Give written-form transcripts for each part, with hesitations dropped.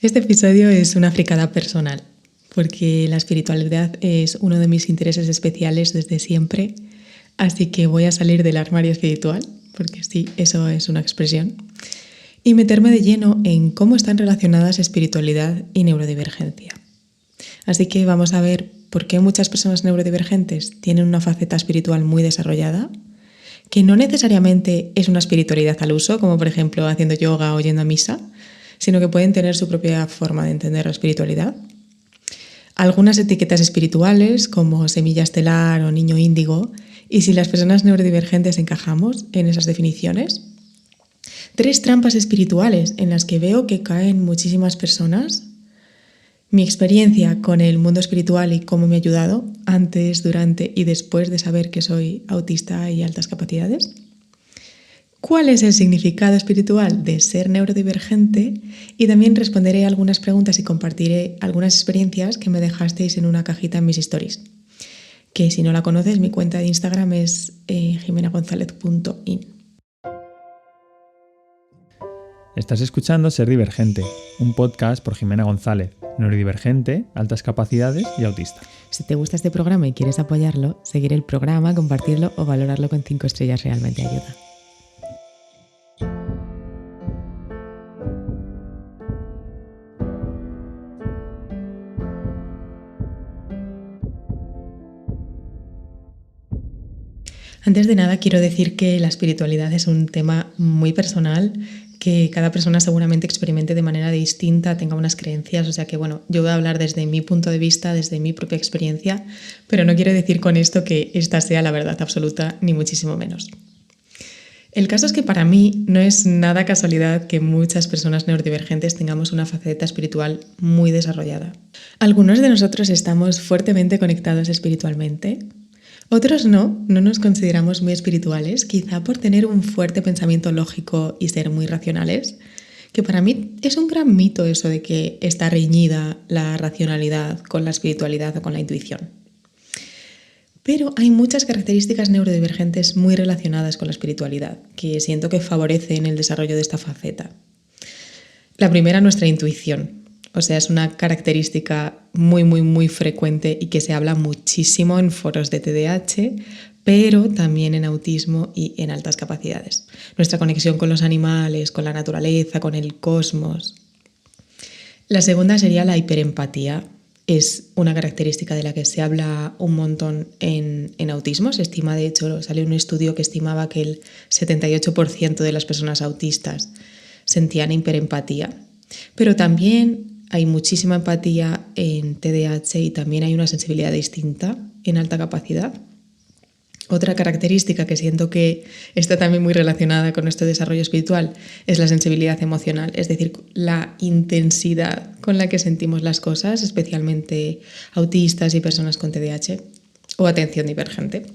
Este episodio es una fricada personal, porque la espiritualidad es uno de mis intereses especiales desde siempre, así que voy a salir del armario espiritual, porque sí, eso es una expresión, y meterme de lleno en cómo están relacionadas espiritualidad y neurodivergencia. Así que vamos a ver por qué muchas personas neurodivergentes tienen una faceta espiritual muy desarrollada, que no necesariamente es una espiritualidad al uso, como por ejemplo haciendo yoga o yendo a misa, sino que pueden tener su propia forma de entender la espiritualidad. Algunas etiquetas espirituales, como semilla estelar o niño índigo, y si las personas neurodivergentes encajamos en esas definiciones. 3 trampas espirituales en las que veo que caen muchísimas personas. Mi experiencia con el mundo espiritual y cómo me ha ayudado antes, durante y después de saber que soy autista y altas capacidades. ¿Cuál es el significado espiritual de ser neurodivergente? Y también responderé algunas preguntas y compartiré algunas experiencias que me dejasteis en una cajita en mis stories. Que si no la conoces, mi cuenta de Instagram es jimenagonzalez.in. Estás escuchando Ser Divergente, un podcast por Jimena González, neurodivergente, altas capacidades y autista. Si te gusta este programa y quieres apoyarlo, seguir el programa, compartirlo o valorarlo con 5 estrellas realmente ayuda. Antes de nada, quiero decir que la espiritualidad es un tema muy personal, que cada persona seguramente experimente de manera distinta, tenga unas creencias, o sea que bueno, yo voy a hablar desde mi punto de vista, desde mi propia experiencia, pero no quiero decir con esto que esta sea la verdad absoluta, ni muchísimo menos. El caso es que para mí no es nada casualidad que muchas personas neurodivergentes tengamos una faceta espiritual muy desarrollada. Algunos de nosotros estamos fuertemente conectados espiritualmente. Otros no nos consideramos muy espirituales, quizá por tener un fuerte pensamiento lógico y ser muy racionales, que para mí es un gran mito eso de que está reñida la racionalidad con la espiritualidad o con la intuición. Pero hay muchas características neurodivergentes muy relacionadas con la espiritualidad, que siento que favorecen el desarrollo de esta faceta. La primera, nuestra intuición. O sea, es una característica muy frecuente y que se habla muchísimo en foros de TDAH, pero también en autismo y en altas capacidades. Nuestra conexión con los animales, con la naturaleza, con el cosmos. La segunda sería la hiperempatía. Es una característica de la que se habla un montón en autismo. Se estima, de hecho, salió un estudio que estimaba que el 78% de las personas autistas sentían hiperempatía. Pero también hay muchísima empatía en TDAH y también hay una sensibilidad distinta en alta capacidad. Otra característica que siento que está también muy relacionada con nuestro desarrollo espiritual es la sensibilidad emocional, es decir, la intensidad con la que sentimos las cosas, especialmente autistas y personas con TDAH o atención divergente.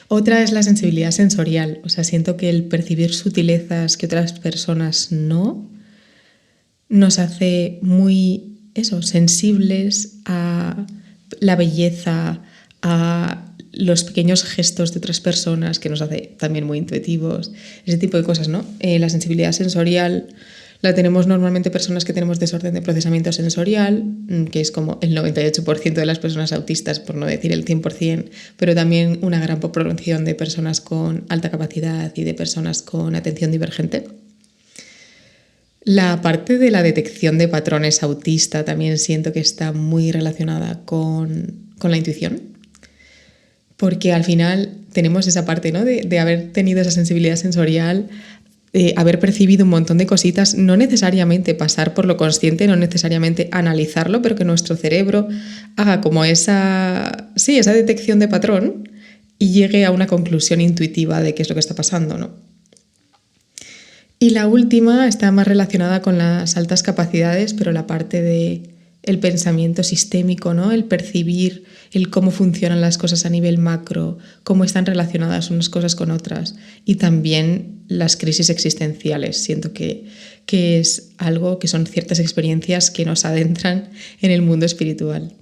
Otra es la sensibilidad sensorial, o sea, siento que el percibir sutilezas que otras personas no, nos hace muy sensibles a la belleza, a los pequeños gestos de otras personas, que nos hace también muy intuitivos, ese tipo de cosas, ¿no? La sensibilidad sensorial la tenemos normalmente personas que tenemos desorden de procesamiento sensorial, que es como el 98% de las personas autistas, por no decir el 100%, pero también una gran proporción de personas con alta capacidad y de personas con atención divergente. La parte de la detección de patrones autista también siento que está muy relacionada con la intuición, porque al final tenemos esa parte, ¿no? de haber tenido esa sensibilidad sensorial, de haber percibido un montón de cositas, no necesariamente pasar por lo consciente, no necesariamente analizarlo, pero que nuestro cerebro haga como esa detección de patrón y llegue a una conclusión intuitiva de qué es lo que está pasando, ¿no? Y la última está más relacionada con las altas capacidades, pero la parte del pensamiento sistémico, ¿no? El percibir, el cómo funcionan las cosas a nivel macro, cómo están relacionadas unas cosas con otras y también las crisis existenciales. Siento que es algo que son ciertas experiencias que nos adentran en el mundo espiritual.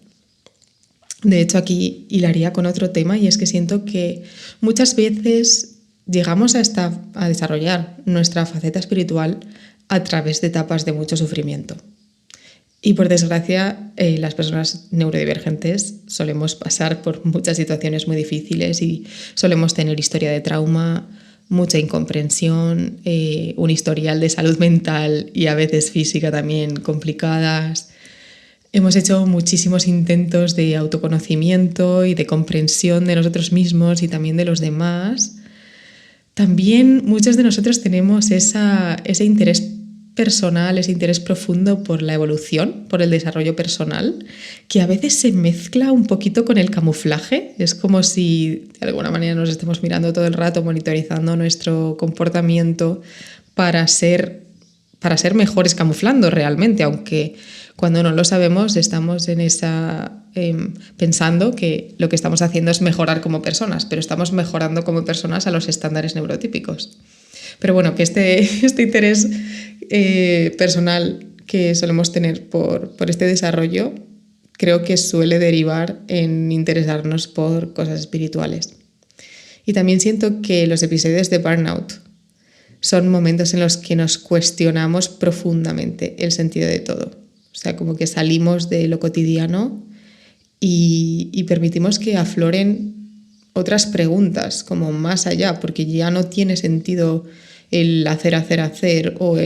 De hecho, aquí hilaría con otro tema y es que siento que muchas veces llegamos a desarrollar nuestra faceta espiritual a través de etapas de mucho sufrimiento. Y por desgracia, las personas neurodivergentes solemos pasar por muchas situaciones muy difíciles y solemos tener historia de trauma, mucha incomprensión, un historial de salud mental y a veces física también complicadas. Hemos hecho muchísimos intentos de autoconocimiento y de comprensión de nosotros mismos y también de los demás. También muchos de nosotros tenemos ese interés personal, ese interés profundo por la evolución, por el desarrollo personal, que a veces se mezcla un poquito con el camuflaje. Es como si de alguna manera nos estemos mirando todo el rato, monitorizando nuestro comportamiento para ser mejores camuflando realmente, aunque cuando no lo sabemos estamos en pensando que lo que estamos haciendo es mejorar como personas, pero estamos mejorando como personas a los estándares neurotípicos. Pero bueno, que este interés personal que solemos tener por este desarrollo creo que suele derivar en interesarnos por cosas espirituales. Y también siento que los episodios de burnout son momentos en los que nos cuestionamos profundamente el sentido de todo. O sea, como que salimos de lo cotidiano y permitimos que afloren otras preguntas, como más allá, porque ya no tiene sentido el hacer o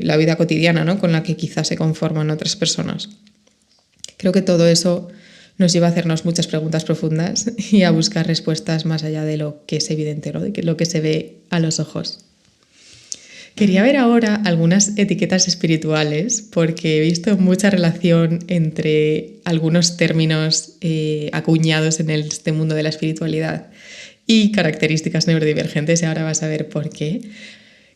la vida cotidiana, ¿no? Con la que quizás se conforman otras personas. Creo que todo eso nos lleva a hacernos muchas preguntas profundas y a buscar respuestas más allá de lo que es evidente, ¿no? De lo que se ve a los ojos. Quería ver ahora algunas etiquetas espirituales porque he visto mucha relación entre algunos términos acuñados en este mundo de la espiritualidad y características neurodivergentes, y ahora vas a ver por qué.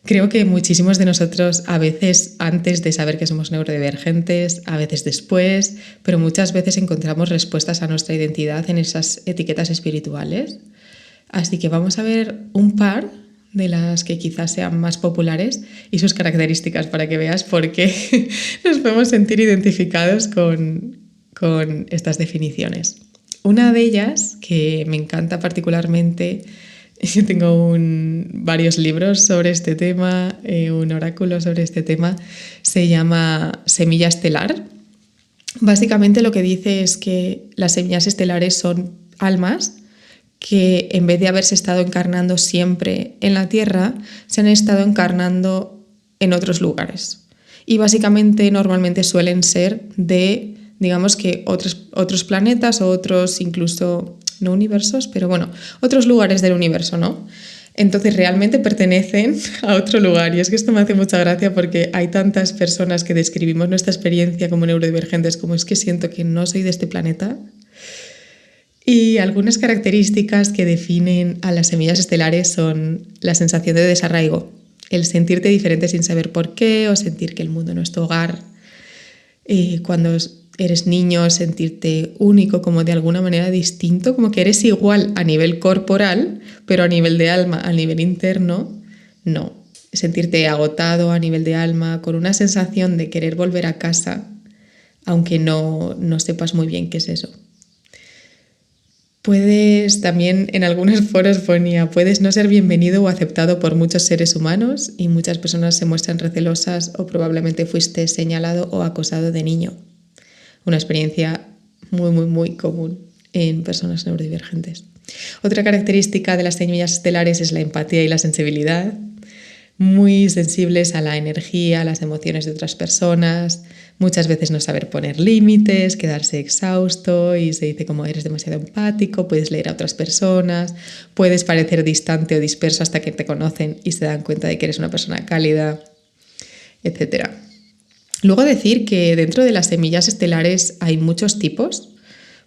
Creo que muchísimos de nosotros, a veces antes de saber que somos neurodivergentes, a veces después, pero muchas veces encontramos respuestas a nuestra identidad en esas etiquetas espirituales. Así que vamos a ver un par de las que quizás sean más populares y sus características para que veas por qué nos podemos sentir identificados con estas definiciones. Una de ellas, que me encanta particularmente, yo tengo varios libros sobre este tema, un oráculo sobre este tema, se llama Semilla Estelar. Básicamente lo que dice es que las semillas estelares son almas que en vez de haberse estado encarnando siempre en la Tierra, se han estado encarnando en otros lugares. Y básicamente normalmente suelen ser de, digamos que otros planetas o otros incluso, no universos, pero bueno, otros lugares del universo, ¿no? Entonces realmente pertenecen a otro lugar. Y es que esto me hace mucha gracia porque hay tantas personas que describimos nuestra experiencia como neurodivergentes como es que siento que no soy de este planeta. Y algunas características que definen a las semillas estelares son la sensación de desarraigo, el sentirte diferente sin saber por qué o sentir que el mundo no es tu hogar. Cuando eres niño, sentirte único, como de alguna manera distinto, como que eres igual a nivel corporal, pero a nivel de alma, a nivel interno, no. Sentirte agotado a nivel de alma, con una sensación de querer volver a casa, aunque no sepas muy bien qué es eso. Puedes, también en algunos foros ponía, puedes no ser bienvenido o aceptado por muchos seres humanos y muchas personas se muestran recelosas o probablemente fuiste señalado o acosado de niño. Una experiencia muy, muy, muy común en personas neurodivergentes. Otra característica de las semillas estelares es la empatía y la sensibilidad. Muy sensibles a la energía, a las emociones de otras personas, muchas veces no saber poner límites, quedarse exhausto y se dice como eres demasiado empático, puedes leer a otras personas, puedes parecer distante o disperso hasta que te conocen y se dan cuenta de que eres una persona cálida, etc. Luego decir que dentro de las semillas estelares hay muchos tipos,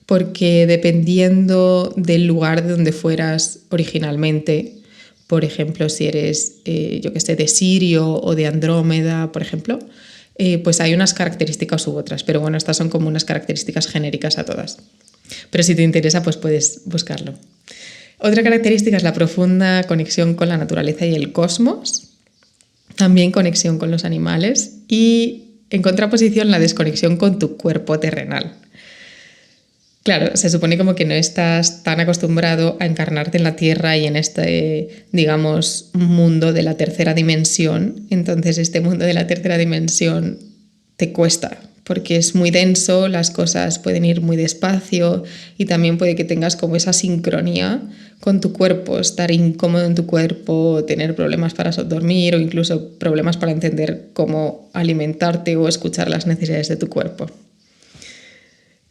porque dependiendo del lugar de donde fueras originalmente, por ejemplo, si eres, de Sirio o de Andrómeda, por ejemplo, pues hay unas características u otras. Pero bueno, estas son como unas características genéricas a todas. Pero si te interesa, pues puedes buscarlo. Otra característica es la profunda conexión con la naturaleza y el cosmos. También conexión con los animales. Y en contraposición, la desconexión con tu cuerpo terrenal. Claro, se supone como que no estás tan acostumbrado a encarnarte en la Tierra y en este, digamos, mundo de la tercera dimensión. Entonces, este mundo de la tercera dimensión te cuesta, porque es muy denso, las cosas pueden ir muy despacio y también puede que tengas como esa sincronía con tu cuerpo, estar incómodo en tu cuerpo, tener problemas para dormir o incluso problemas para entender cómo alimentarte o escuchar las necesidades de tu cuerpo.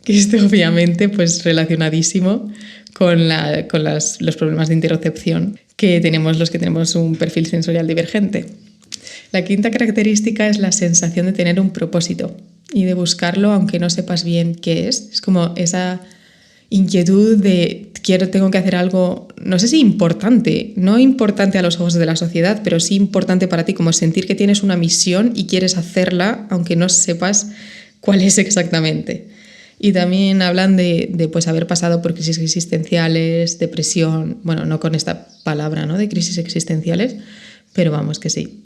Que esto obviamente pues relacionadísimo con los problemas de interocepción que tenemos los que tenemos un perfil sensorial divergente. La quinta característica es la sensación de tener un propósito y de buscarlo aunque no sepas bien qué es. Es como esa inquietud de tengo que hacer algo, no sé si importante, no importante a los ojos de la sociedad, pero sí importante para ti, como sentir que tienes una misión y quieres hacerla aunque no sepas cuál es exactamente. Y también hablan de pues haber pasado por crisis existenciales, depresión, bueno, no con esta palabra, ¿no?, de crisis existenciales, pero vamos que sí.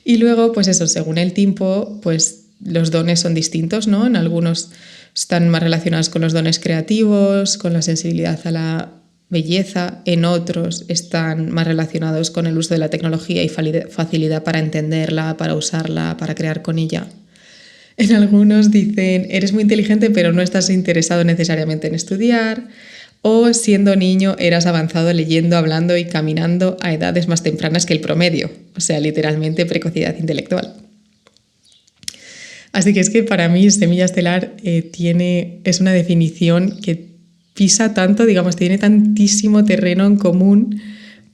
Y luego, pues eso, según el tiempo, pues los dones son distintos, ¿no? En algunos están más relacionados con los dones creativos, con la sensibilidad a la belleza, en otros están más relacionados con el uso de la tecnología y facilidad para entenderla, para usarla, para crear con ella. En algunos dicen, eres muy inteligente pero no estás interesado necesariamente en estudiar, o siendo niño eras avanzado leyendo, hablando y caminando a edades más tempranas que el promedio, o sea, literalmente precocidad intelectual. Así que es que para mí Semilla Estelar es una definición que pisa tanto, digamos, tiene tantísimo terreno en común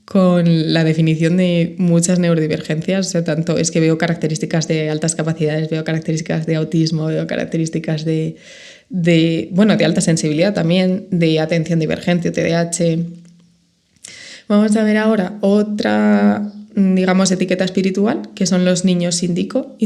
con la definición de muchas neurodivergencias. O sea, tanto es que veo características de altas capacidades, veo características de autismo, veo características de alta sensibilidad también, de atención divergente o TDAH. Vamos a ver ahora otra, digamos, etiqueta espiritual, que son los niños índigo.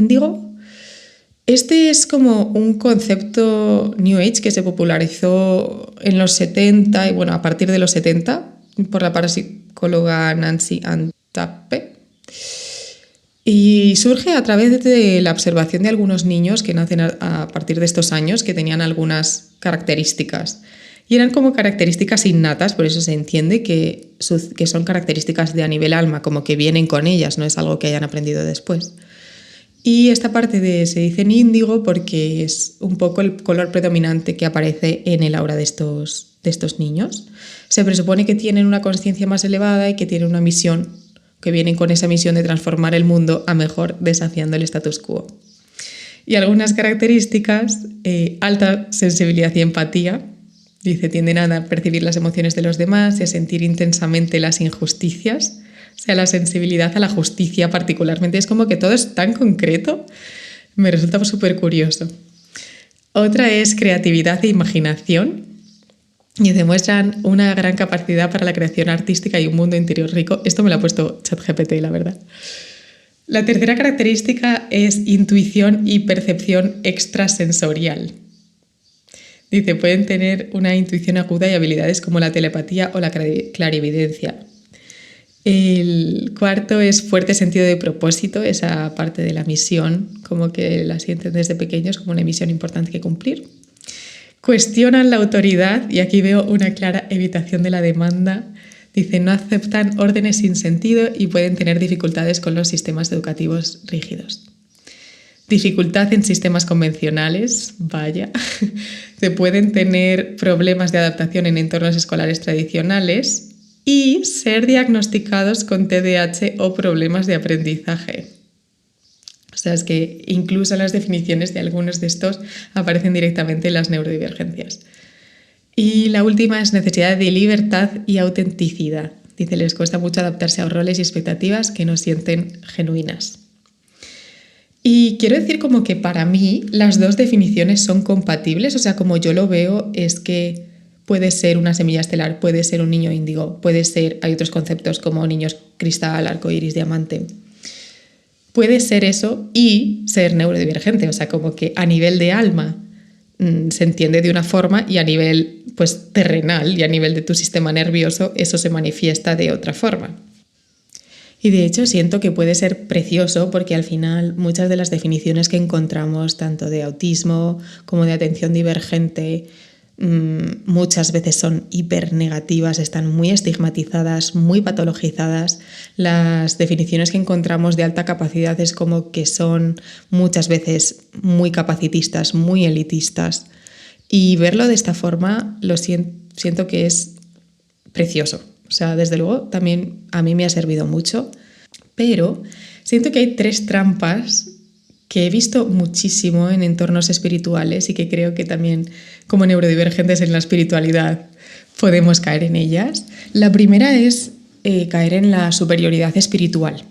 Este es como un concepto New Age que se popularizó en los 70 y bueno, a partir de los 70 por la parapsicóloga Nancy Ann Tappe. Y surge a través de la observación de algunos niños que nacen a partir de estos años que tenían algunas características. Y eran como características innatas, por eso se entiende que son características de a nivel alma, como que vienen con ellas, no es algo que hayan aprendido después. Y esta parte se dice en índigo porque es un poco el color predominante que aparece en el aura de estos niños. Se presupone que tienen una conciencia más elevada y que tienen una misión, que vienen con esa misión de transformar el mundo a mejor, desafiando el status quo. Y algunas características, alta sensibilidad y empatía. Dice, tienden a percibir las emociones de los demás y a sentir intensamente las injusticias. O sea, la sensibilidad a la justicia particularmente. Es como que todo es tan concreto. Me resulta súper curioso. Otra es creatividad e imaginación. Y demuestran una gran capacidad para la creación artística y un mundo interior rico. Esto me lo ha puesto ChatGPT, la verdad. La tercera característica es intuición y percepción extrasensorial. Dice, pueden tener una intuición aguda y habilidades como la telepatía o la clarividencia. El cuarto es fuerte sentido de propósito, esa parte de la misión, como que la sienten desde pequeños como una misión importante que cumplir. Cuestionan la autoridad, y aquí veo una clara evitación de la demanda. Dice, no aceptan órdenes sin sentido y pueden tener dificultades con los sistemas educativos rígidos. Dificultad en sistemas convencionales, vaya. Se pueden tener problemas de adaptación en entornos escolares tradicionales y ser diagnosticados con TDAH o problemas de aprendizaje. O sea, es que incluso las definiciones de algunos de estos aparecen directamente en las neurodivergencias. Y la última es necesidad de libertad y autenticidad. Dice, les cuesta mucho adaptarse a roles y expectativas que no sienten genuinas. Y quiero decir como que para mí las dos definiciones son compatibles. O sea, como yo lo veo es que puede ser una semilla estelar, puede ser un niño índigo, hay otros conceptos como niños cristal, arcoíris, diamante. Puede ser eso y ser neurodivergente, o sea, como que a nivel de alma se entiende de una forma y a nivel pues terrenal y a nivel de tu sistema nervioso eso se manifiesta de otra forma. Y de hecho siento que puede ser precioso porque al final muchas de las definiciones que encontramos tanto de autismo como de atención divergente muchas veces son hipernegativas, están muy estigmatizadas, muy patologizadas. Las definiciones que encontramos de alta capacidad es como que son muchas veces muy capacitistas, muy elitistas. Y verlo de esta forma lo siento que es precioso. O sea, desde luego también a mí me ha servido mucho, pero siento que hay 3 trampas que he visto muchísimo en entornos espirituales y que creo que también como neurodivergentes en la espiritualidad podemos caer en ellas. La primera es caer en la superioridad espiritual.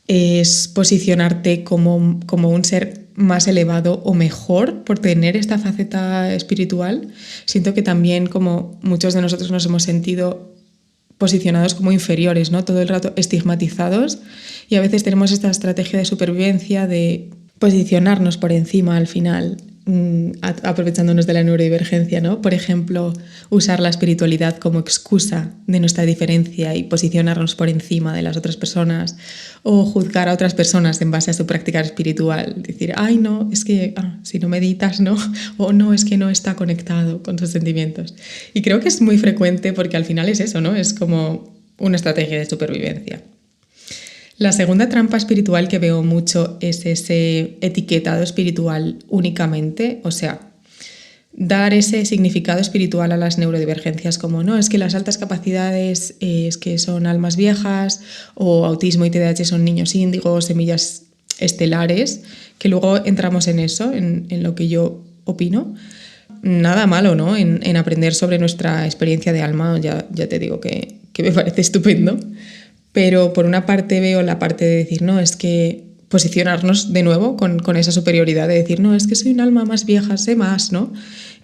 Es posicionarte como un ser más elevado o mejor por tener esta faceta espiritual. Siento que también como muchos de nosotros nos hemos sentido posicionados como inferiores, ¿no? Todo el rato estigmatizados, y a veces tenemos esta estrategia de supervivencia de posicionarnos por encima al final, aprovechándonos de la neurodivergencia, ¿no? Por ejemplo, usar la espiritualidad como excusa de nuestra diferencia y posicionarnos por encima de las otras personas, o juzgar a otras personas en base a su práctica espiritual, decir, ay no, es que si no meditas, no, o no, es que no está conectado con sus sentimientos. Y creo que es muy frecuente porque al final es eso, ¿no? Es como una estrategia de supervivencia. La segunda trampa espiritual que veo mucho es ese etiquetado espiritual únicamente, o sea, dar ese significado espiritual a las neurodivergencias como no, es que las altas capacidades es que son almas viejas, o autismo y TDAH son niños índigos, semillas estelares, que luego entramos en eso, en lo que yo opino. Nada malo, ¿no? En aprender sobre nuestra experiencia de alma, ya te digo que me parece estupendo. Pero por una parte veo la parte de decir, no, es que posicionarnos de nuevo con esa superioridad de decir, no, es que soy un alma más vieja, sé más, ¿no?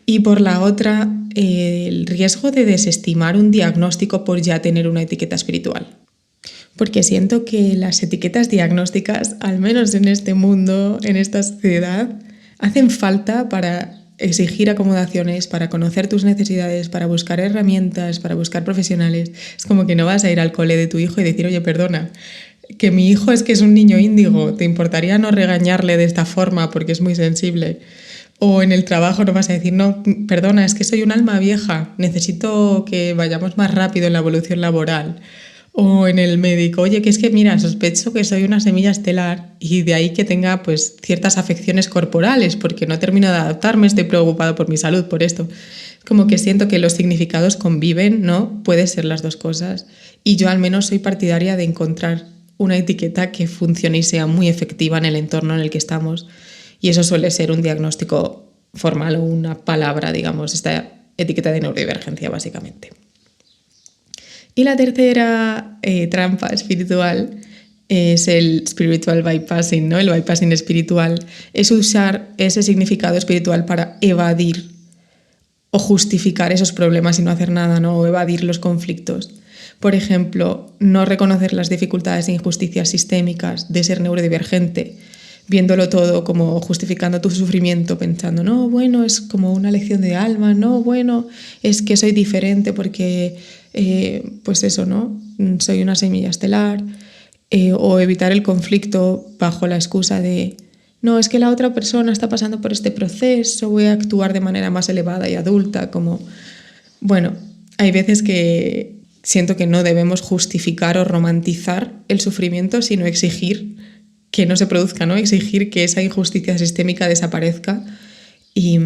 Y por la otra, el riesgo de desestimar un diagnóstico por ya tener una etiqueta espiritual. Porque siento que las etiquetas diagnósticas, al menos en este mundo, en esta sociedad, hacen falta para exigir acomodaciones, para conocer tus necesidades, para buscar herramientas, para buscar profesionales. Es como que no vas a ir al cole de tu hijo y decir, oye, perdona, que mi hijo es que es un niño índigo, ¿te importaría no regañarle de esta forma porque es muy sensible? O en el trabajo no vas a decir, no, perdona, es que soy un alma vieja, necesito que vayamos más rápido en la evolución laboral. O en el médico, oye, que es que mira, sospecho que soy una semilla estelar y de ahí que tenga pues ciertas afecciones corporales porque no termino de adaptarme, estoy preocupado por mi salud, por esto. Como que siento que los significados conviven, ¿no? Puede ser las dos cosas. Y yo al menos soy partidaria de encontrar una etiqueta que funcione y sea muy efectiva en el entorno en el que estamos. Y eso suele ser un diagnóstico formal o una palabra, digamos, esta etiqueta de neurodivergencia básicamente. Y la tercera trampa espiritual es el spiritual bypassing, ¿no? El bypassing espiritual es usar ese significado espiritual para evadir o justificar esos problemas y no hacer nada, ¿no? O evadir los conflictos. Por ejemplo, no reconocer las dificultades e injusticias sistémicas de ser neurodivergente, viéndolo todo como justificando tu sufrimiento, pensando, no, bueno, es como una lección de alma, no, bueno, es que soy diferente porque, pues eso, ¿no? Soy una semilla estelar, o evitar el conflicto bajo la excusa de, no, es que la otra persona está pasando por este proceso, voy a actuar de manera más elevada y adulta, como, bueno, hay veces que siento que no debemos justificar o romantizar el sufrimiento, sino exigir que no se produzca, ¿no? Exigir que esa injusticia sistémica desaparezca y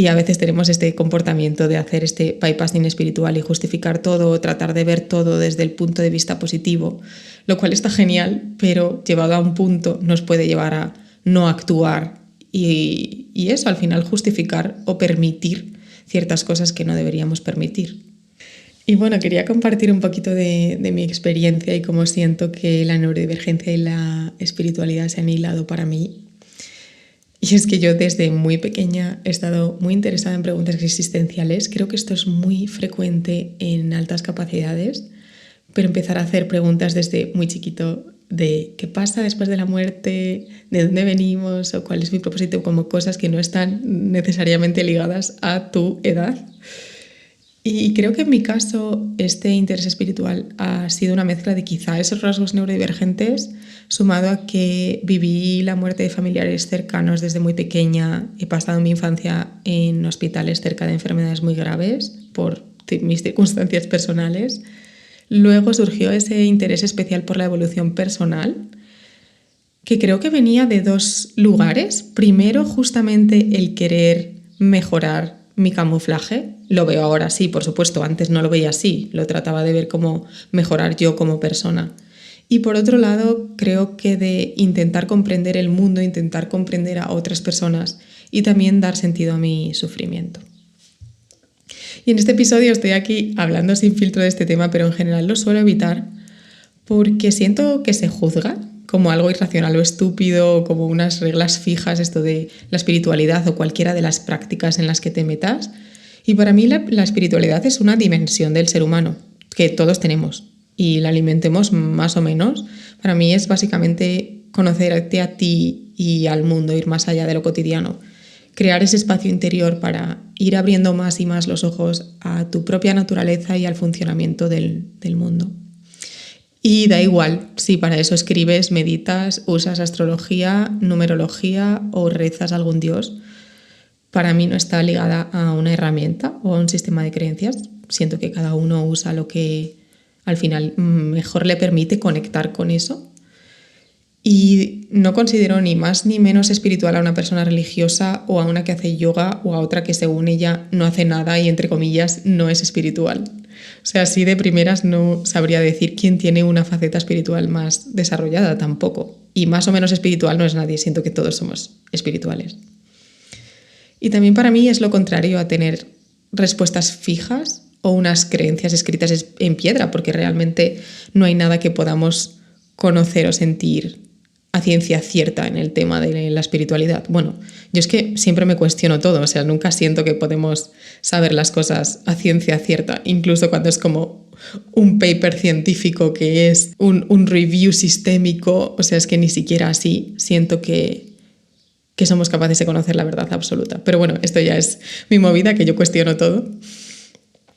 a veces tenemos este comportamiento de hacer este bypassing espiritual y justificar todo, tratar de ver todo desde el punto de vista positivo, lo cual está genial, pero llevado a un punto nos puede llevar a no actuar y eso, al final justificar o permitir ciertas cosas que no deberíamos permitir. Y bueno, quería compartir un poquito de mi experiencia y cómo siento que la neurodivergencia y la espiritualidad se han hilado para mí. Y es que yo desde muy pequeña he estado muy interesada en preguntas existenciales. Creo que esto es muy frecuente en altas capacidades, pero empezar a hacer preguntas desde muy chiquito de qué pasa después de la muerte, de dónde venimos o cuál es mi propósito, como cosas que no están necesariamente ligadas a tu edad. Y creo que en mi caso este interés espiritual ha sido una mezcla de quizá esos rasgos neurodivergentes, sumado a que viví la muerte de familiares cercanos desde muy pequeña. He pasado mi infancia en hospitales cerca de enfermedades muy graves por mis circunstancias personales. Luego surgió ese interés especial por la evolución personal, que creo que venía de dos lugares. Primero, justamente el querer mejorar mi camuflaje. Lo veo ahora sí, por supuesto, antes no lo veía así, lo trataba de ver como mejorar yo como persona. Y por otro lado, creo que de intentar comprender el mundo, intentar comprender a otras personas y también dar sentido a mi sufrimiento. Y en este episodio estoy aquí hablando sin filtro de este tema, pero en general lo suelo evitar porque siento que se juzga como algo irracional o estúpido, como unas reglas fijas, esto de la espiritualidad o cualquiera de las prácticas en las que te metas. Y para mí la espiritualidad es una dimensión del ser humano que todos tenemos y la alimentemos más o menos. Para mí es básicamente conocerte a ti y al mundo, ir más allá de lo cotidiano. Crear ese espacio interior para ir abriendo más y más los ojos a tu propia naturaleza y al funcionamiento del mundo. Y da igual si para eso escribes, meditas, usas astrología, numerología o rezas a algún dios. Para mí no está ligada a una herramienta o a un sistema de creencias. Siento que cada uno usa lo que al final mejor le permite conectar con eso. Y no considero ni más ni menos espiritual a una persona religiosa o a una que hace yoga o a otra que según ella no hace nada y entre comillas no es espiritual. O sea, así de primeras no sabría decir quién tiene una faceta espiritual más desarrollada tampoco. Y más o menos espiritual no es nadie, siento que todos somos espirituales. Y también para mí es lo contrario a tener respuestas fijas o unas creencias escritas en piedra, porque realmente no hay nada que podamos conocer o sentir a ciencia cierta en el tema de la espiritualidad. Bueno, yo es que siempre me cuestiono todo, o sea, nunca siento que podemos saber las cosas a ciencia cierta, incluso cuando es como un paper científico que es un review sistémico, o sea, es que ni siquiera así siento que somos capaces de conocer la verdad absoluta. Pero bueno, esto ya es mi movida, que yo cuestiono todo.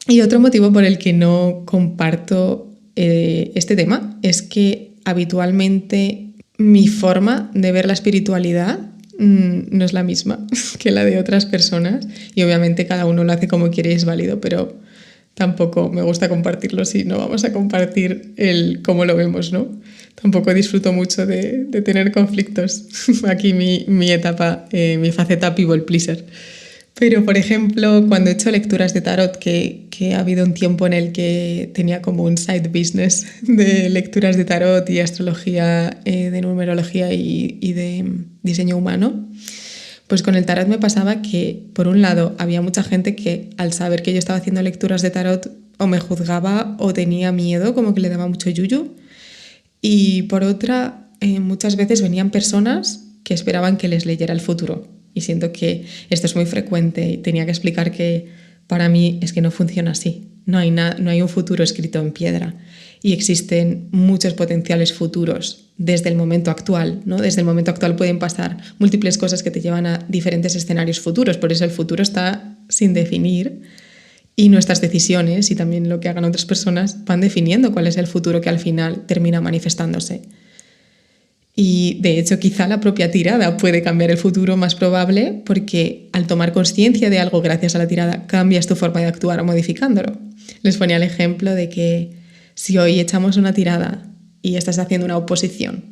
Y otro motivo por el que no comparto este tema es que habitualmente mi forma de ver la espiritualidad no es la misma que la de otras personas y obviamente cada uno lo hace como quiere y es válido, pero tampoco me gusta compartirlo si no vamos a compartir el cómo lo vemos, ¿no? Tampoco disfruto mucho de tener conflictos. Aquí mi etapa, mi faceta people pleaser. Pero, por ejemplo, cuando he hecho lecturas de tarot, que ha habido un tiempo en el que tenía como un side business de lecturas de tarot y astrología, de numerología y de diseño humano, pues con el tarot me pasaba que, por un lado, había mucha gente que al saber que yo estaba haciendo lecturas de tarot o me juzgaba o tenía miedo, como que le daba mucho yuyu. Y por otra, muchas veces venían personas que esperaban que les leyera el futuro. Y siento que esto es muy frecuente y tenía que explicar que para mí es que no funciona así. No hay un futuro escrito en piedra y existen muchos potenciales futuros desde el momento actual, ¿no? Desde el momento actual pueden pasar múltiples cosas que te llevan a diferentes escenarios futuros. Por eso el futuro está sin definir y nuestras decisiones y también lo que hagan otras personas van definiendo cuál es el futuro que al final termina manifestándose. Y de hecho quizá la propia tirada puede cambiar el futuro más probable porque al tomar conciencia de algo gracias a la tirada cambias tu forma de actuar modificándolo. Les ponía el ejemplo de que si hoy echamos una tirada y estás haciendo una oposición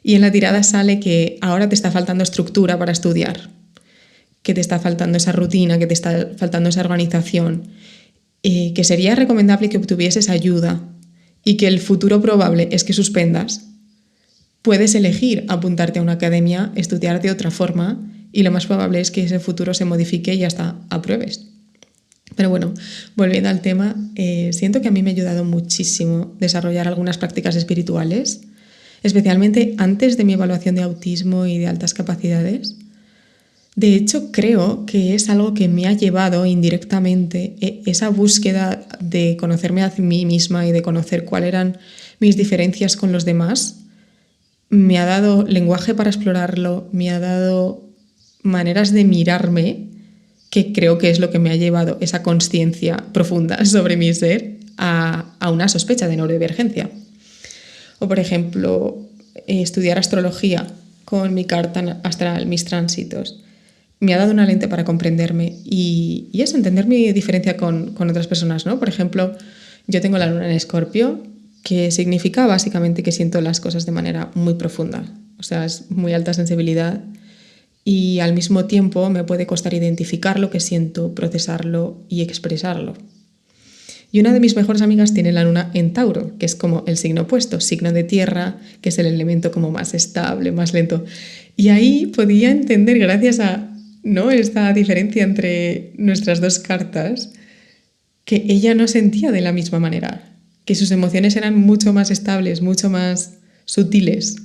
y en la tirada sale que ahora te está faltando estructura para estudiar, que te está faltando esa rutina, que te está faltando esa organización, que sería recomendable que obtuvieses ayuda y que el futuro probable es que suspendas, puedes elegir apuntarte a una academia, estudiar de otra forma y lo más probable es que ese futuro se modifique y hasta apruebes. Pero bueno, volviendo al tema, siento que a mí me ha ayudado muchísimo desarrollar algunas prácticas espirituales, especialmente antes de mi evaluación de autismo y de altas capacidades. De hecho, creo que es algo que me ha llevado indirectamente esa búsqueda de conocerme a mí misma y de conocer cuáles eran mis diferencias con los demás. Me ha dado lenguaje para explorarlo, me ha dado maneras de mirarme que creo que es lo que me ha llevado esa consciencia profunda sobre mi ser a una sospecha de neurodivergencia. O, por ejemplo, estudiar astrología con mi carta astral, mis tránsitos, me ha dado una lente para comprenderme y eso, entender mi diferencia con otras personas, ¿no? Por ejemplo, yo tengo la luna en Escorpio, que significa básicamente que siento las cosas de manera muy profunda. O sea, es muy alta sensibilidad y al mismo tiempo me puede costar identificar lo que siento, procesarlo y expresarlo. Y una de mis mejores amigas tiene la luna en Tauro, que es como el signo opuesto, signo de tierra, que es el elemento como más estable, más lento. Y ahí podía entender, gracias a esta diferencia entre nuestras dos cartas, que ella no sentía de la misma manera, que sus emociones eran mucho más estables, mucho más sutiles.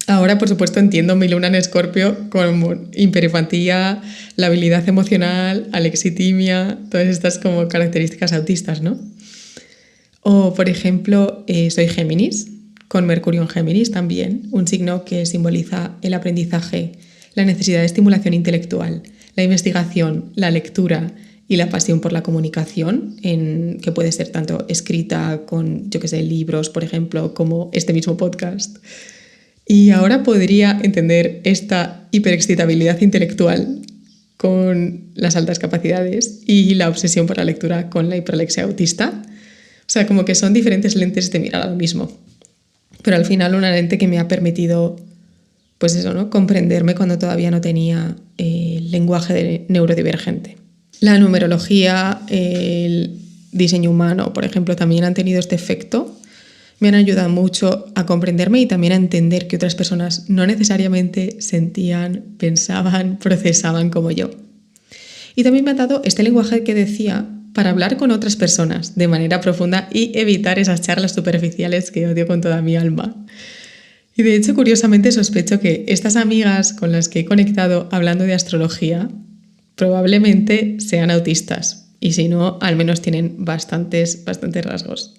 Ahora, por supuesto, entiendo mi luna en Escorpio como hiperempatía, la habilidad emocional, alexitimia, todas estas como características autistas, ¿no? O, por ejemplo, soy Géminis, con Mercurio en Géminis también, un signo que simboliza el aprendizaje, la necesidad de estimulación intelectual, la investigación, la lectura y la pasión por la comunicación, que puede ser tanto escrita con, libros, por ejemplo, como este mismo podcast. Y ahora podría entender esta hiperexcitabilidad intelectual con las altas capacidades y la obsesión por la lectura con la hiperalexia autista. O sea, como que son diferentes lentes de mirar a lo mismo. Pero al final una lente que me ha permitido, pues eso, ¿no? Comprenderme cuando todavía no tenía el lenguaje neurodivergente. La numerología, el diseño humano, por ejemplo, también han tenido este efecto. Me han ayudado mucho a comprenderme y también a entender que otras personas no necesariamente sentían, pensaban, procesaban como yo. Y también me ha dado este lenguaje que decía para hablar con otras personas de manera profunda y evitar esas charlas superficiales que odio con toda mi alma. Y de hecho, curiosamente, sospecho que estas amigas con las que he conectado hablando de astrología probablemente sean autistas y si no, al menos tienen bastantes rasgos.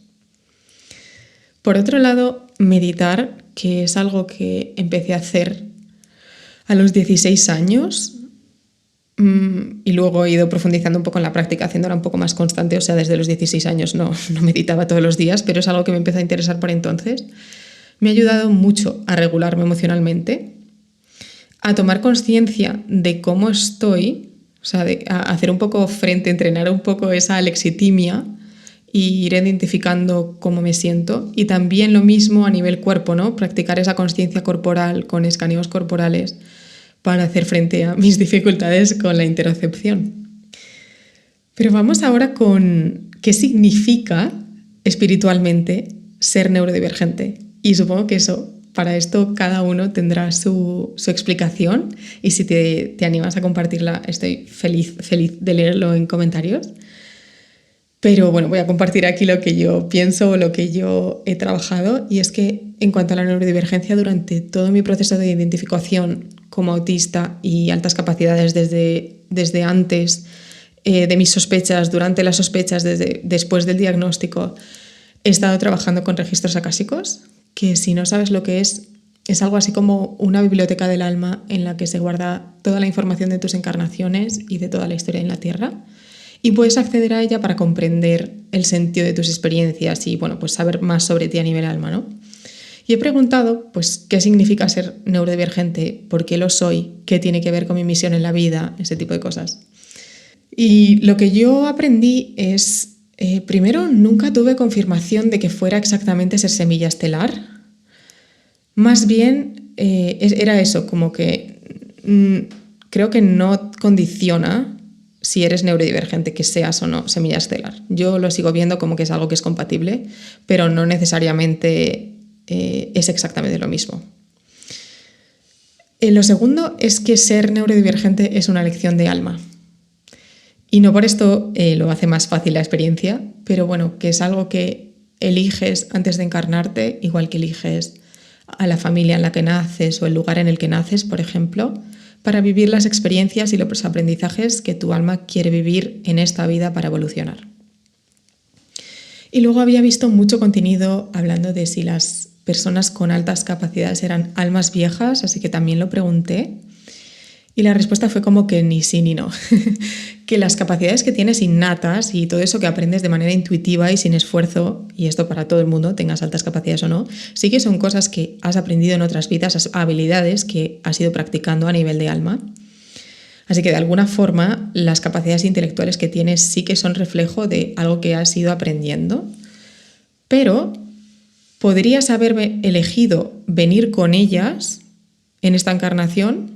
Por otro lado, meditar, que es algo que empecé a hacer a los 16 años y luego he ido profundizando un poco en la práctica, haciéndola un poco más constante. O sea, desde los 16 años no meditaba todos los días, pero es algo que me empezó a interesar por entonces. Me ha ayudado mucho a regularme emocionalmente, a tomar conciencia de cómo estoy, o sea, a hacer un poco frente, entrenar un poco esa alexitimia y ir identificando cómo me siento. Y también lo mismo a nivel cuerpo, ¿no? Practicar esa consciencia corporal con escaneos corporales para hacer frente a mis dificultades con la interocepción. Pero vamos ahora con qué significa espiritualmente ser neurodivergente. Y supongo que para esto cada uno tendrá su explicación y si te animas a compartirla, estoy feliz de leerlo en comentarios. Pero bueno, voy a compartir aquí lo que yo pienso o lo que yo he trabajado, y es que en cuanto a la neurodivergencia, durante todo mi proceso de identificación como autista y altas capacidades desde antes de mis sospechas, durante las sospechas, después del diagnóstico, he estado trabajando con registros acásicos, que si no sabes lo que es algo así como una biblioteca del alma en la que se guarda toda la información de tus encarnaciones y de toda la historia en la Tierra. Y puedes acceder a ella para comprender el sentido de tus experiencias y pues saber más sobre ti a nivel alma, ¿no? Y he preguntado pues, qué significa ser neurodivergente, por qué lo soy, qué tiene que ver con mi misión en la vida, ese tipo de cosas. Y lo que yo aprendí es, primero, nunca tuve confirmación de que fuera exactamente ser semilla estelar. Más bien era eso, como que creo que no condiciona si eres neurodivergente, que seas o no semilla estelar. Yo lo sigo viendo como que es algo que es compatible, pero no necesariamente es exactamente lo mismo. Lo segundo es que ser neurodivergente es una elección de alma. Y no por esto lo hace más fácil la experiencia, pero bueno, que es algo que eliges antes de encarnarte, igual que eliges a la familia en la que naces o el lugar en el que naces, por ejemplo, para vivir las experiencias y los aprendizajes que tu alma quiere vivir en esta vida para evolucionar. Y luego había visto mucho contenido hablando de si las personas con altas capacidades eran almas viejas, así que también lo pregunté. Y la respuesta fue como que ni sí ni no. Que las capacidades que tienes innatas y todo eso que aprendes de manera intuitiva y sin esfuerzo, y esto para todo el mundo, tengas altas capacidades o no, sí que son cosas que has aprendido en otras vidas, habilidades que has ido practicando a nivel de alma. Así que de alguna forma las capacidades intelectuales que tienes sí que son reflejo de algo que has ido aprendiendo, pero podrías haber elegido venir con ellas en esta encarnación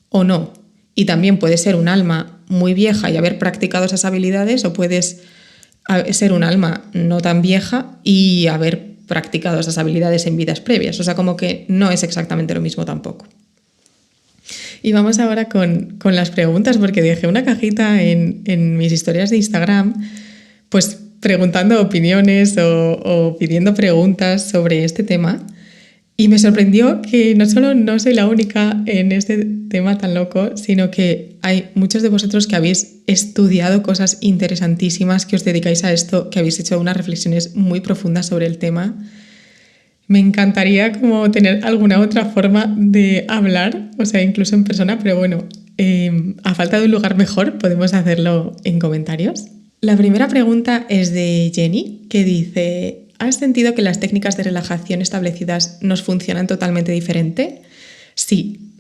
o no. Y también puedes ser un alma muy vieja y haber practicado esas habilidades, o puedes ser un alma no tan vieja y haber practicado esas habilidades en vidas previas. O sea, como que no es exactamente lo mismo tampoco. Y vamos ahora con las preguntas, porque dejé una cajita en mis historias de Instagram, pues preguntando opiniones o pidiendo preguntas sobre este tema. Y me sorprendió que no solo no soy la única en este tema tan loco, sino que hay muchos de vosotros que habéis estudiado cosas interesantísimas, que os dedicáis a esto, que habéis hecho unas reflexiones muy profundas sobre el tema. Me encantaría como tener alguna otra forma de hablar, o sea, incluso en persona, pero bueno, a falta de un lugar mejor podemos hacerlo en comentarios. La primera pregunta es de Jenny, que dice: ¿has sentido que las técnicas de relajación establecidas nos funcionan totalmente diferente? Sí,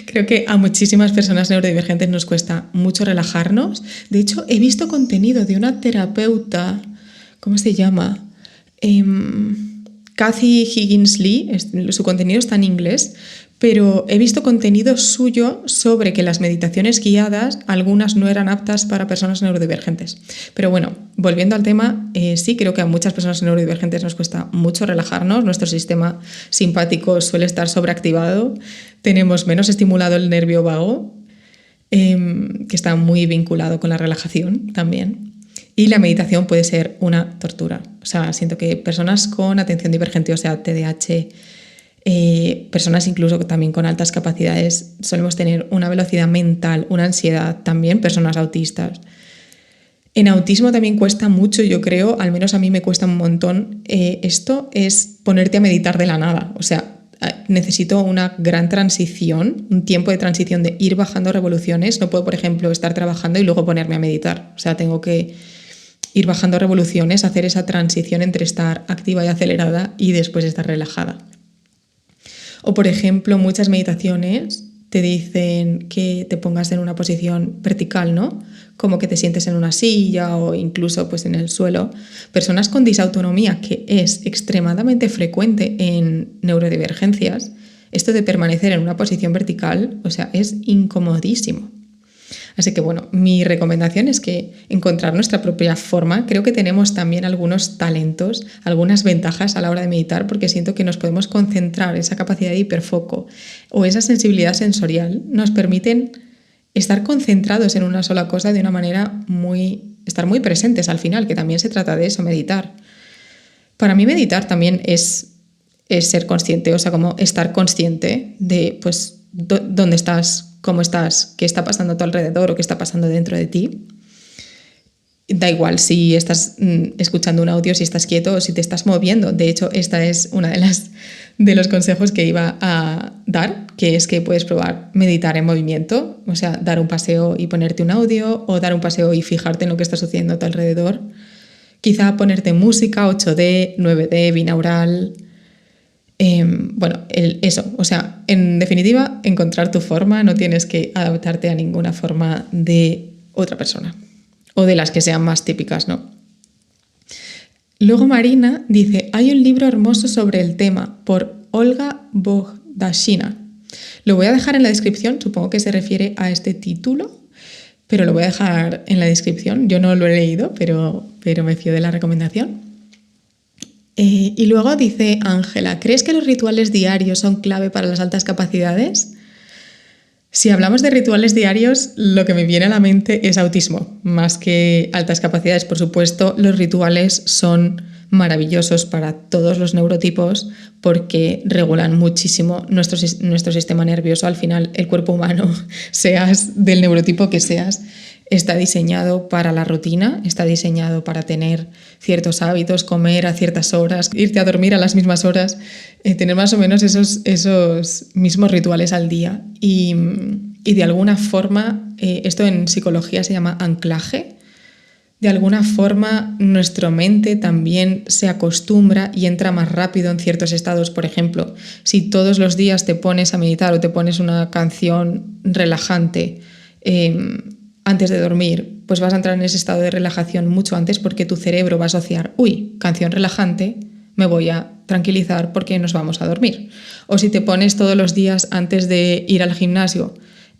creo que a muchísimas personas neurodivergentes nos cuesta mucho relajarnos. De hecho, he visto contenido de una terapeuta, ¿cómo se llama? Kathy Higgins Lee, su contenido está en inglés, pero he visto contenido suyo sobre que las meditaciones guiadas, algunas no eran aptas para personas neurodivergentes. Pero bueno, volviendo al tema, sí creo que a muchas personas neurodivergentes nos cuesta mucho relajarnos, nuestro sistema simpático suele estar sobreactivado, tenemos menos estimulado el nervio vago, que está muy vinculado con la relajación también. Y la meditación puede ser una tortura. O sea, siento que personas con atención divergente, o sea, TDAH, personas incluso también con altas capacidades, solemos tener una velocidad mental, una ansiedad, también personas autistas. En autismo también cuesta mucho, yo creo, al menos a mí me cuesta un montón, esto es ponerte a meditar de la nada. O sea, necesito una gran transición, un tiempo de transición de ir bajando revoluciones. No puedo, por ejemplo, estar trabajando y luego ponerme a meditar. O sea, tengo que ir bajando revoluciones, hacer esa transición entre estar activa y acelerada y después estar relajada. O, por ejemplo, muchas meditaciones te dicen que te pongas en una posición vertical, ¿no? Como que te sientes en una silla o incluso pues, en el suelo. Personas con disautonomía, que es extremadamente frecuente en neurodivergencias, esto de permanecer en una posición vertical, o sea, es incomodísimo. Así que bueno, mi recomendación es que encontrar nuestra propia forma. Creo que tenemos también algunos talentos, algunas ventajas a la hora de meditar, porque siento que nos podemos concentrar, esa capacidad de hiperfoco o esa sensibilidad sensorial nos permiten estar concentrados en una sola cosa de una manera estar muy presentes al final, que también se trata de eso, meditar. Para mí meditar también es ser consciente, o sea, como estar consciente de pues dónde estás, cómo estás, qué está pasando a tu alrededor o qué está pasando dentro de ti. Da igual si estás escuchando un audio, si estás quieto o si te estás moviendo. De hecho, esta es una de los consejos que iba a dar, que es que puedes probar meditar en movimiento, o sea, dar un paseo y ponerte un audio, o dar un paseo y fijarte en lo que está sucediendo a tu alrededor. Quizá ponerte música 8D, 9D, binaural. Eso, o sea, en definitiva, encontrar tu forma, no tienes que adaptarte a ninguna forma de otra persona o de las que sean más típicas, ¿no? Luego Marina dice: hay un libro hermoso sobre el tema por Olga Bogdashina. Lo voy a dejar en la descripción, supongo que se refiere a este título, pero lo voy a dejar en la descripción. Yo no lo he leído, pero me fío de la recomendación. Y luego dice Ángela: ¿crees que los rituales diarios son clave para las altas capacidades? Si hablamos de rituales diarios, lo que me viene a la mente es autismo, más que altas capacidades. Por supuesto, los rituales son maravillosos para todos los neurotipos porque regulan muchísimo nuestro sistema nervioso. Al final, el cuerpo humano, seas del neurotipo que seas, está diseñado para la rutina, está diseñado para tener ciertos hábitos, comer a ciertas horas, irte a dormir a las mismas horas, tener más o menos esos mismos rituales al día. Y y de alguna forma, esto en psicología se llama anclaje, de alguna forma nuestra mente también se acostumbra y entra más rápido en ciertos estados. Por ejemplo, si todos los días te pones a meditar o te pones una canción relajante antes de dormir, pues vas a entrar en ese estado de relajación mucho antes porque tu cerebro va a asociar, canción relajante, me voy a tranquilizar porque nos vamos a dormir. O si te pones todos los días antes de ir al gimnasio,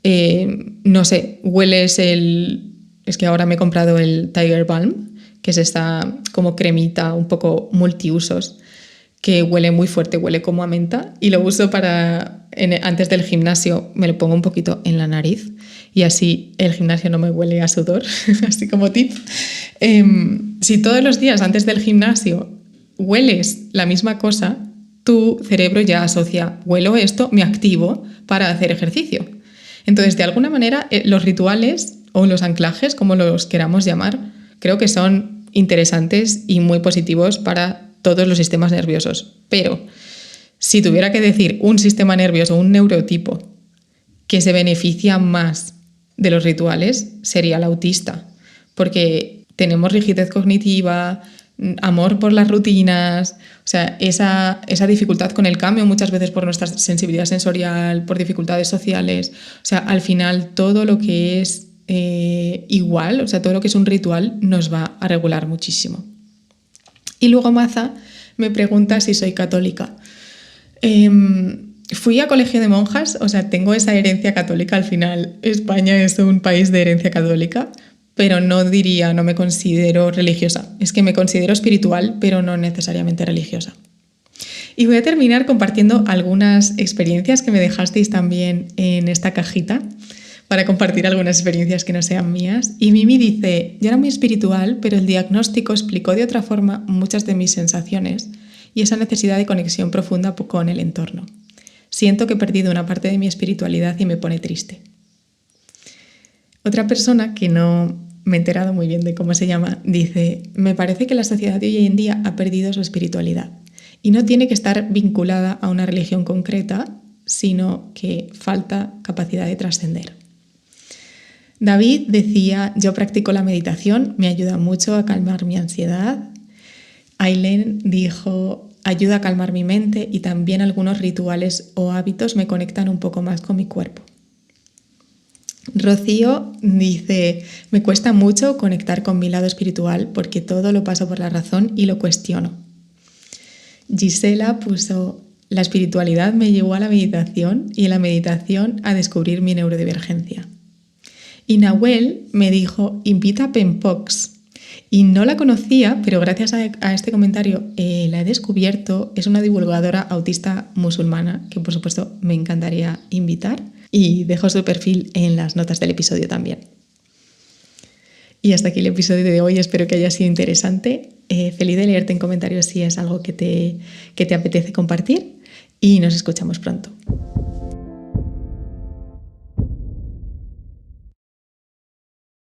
hueles es que ahora me he comprado el Tiger Balm, que es esta como cremita un poco multiusos, que huele muy fuerte, huele como a menta, y lo uso antes del gimnasio, me lo pongo un poquito en la nariz y así el gimnasio no me huele a sudor, así como tip. Si todos los días antes del gimnasio hueles la misma cosa, tu cerebro ya asocia, huelo esto, me activo para hacer ejercicio. Entonces, de alguna manera, los rituales o los anclajes, como los queramos llamar, creo que son interesantes y muy positivos para todos los sistemas nerviosos. Pero si tuviera que decir un sistema nervioso, un neurotipo que se beneficia más de los rituales, sería el autista, porque tenemos rigidez cognitiva, amor por las rutinas, o sea, esa dificultad con el cambio muchas veces por nuestra sensibilidad sensorial, por dificultades sociales, o sea, al final todo lo que es igual, o sea, todo lo que es un ritual nos va a regular muchísimo. Y luego Maza me pregunta si soy católica. Fui a colegio de monjas, o sea, tengo esa herencia católica. Al final España es un país de herencia católica, pero no me considero religiosa. Es que me considero espiritual, pero no necesariamente religiosa. Y voy a terminar compartiendo algunas experiencias que me dejasteis también en esta cajita, para compartir algunas experiencias que no sean mías. Y Mimi dice, yo era muy espiritual, pero el diagnóstico explicó de otra forma muchas de mis sensaciones y esa necesidad de conexión profunda con el entorno. Siento que he perdido una parte de mi espiritualidad y me pone triste. Otra persona, que no me he enterado muy bien de cómo se llama, dice, me parece que la sociedad de hoy en día ha perdido su espiritualidad y no tiene que estar vinculada a una religión concreta, sino que falta capacidad de trascender. David decía, yo practico la meditación, me ayuda mucho a calmar mi ansiedad. Aileen dijo, ayuda a calmar mi mente y también algunos rituales o hábitos me conectan un poco más con mi cuerpo. Rocío dice, me cuesta mucho conectar con mi lado espiritual porque todo lo paso por la razón y lo cuestiono. Gisela puso, la espiritualidad me llevó a la meditación y en la meditación a descubrir mi neurodivergencia. Y Nahuel me dijo, invita a Penpox. Y no la conocía, pero gracias a este comentario la he descubierto. Es una divulgadora autista musulmana que, por supuesto, me encantaría invitar. Y dejo su perfil en las notas del episodio también. Y hasta aquí el episodio de hoy. Espero que haya sido interesante. Feliz de leerte en comentarios si es algo que te apetece compartir. Y nos escuchamos pronto.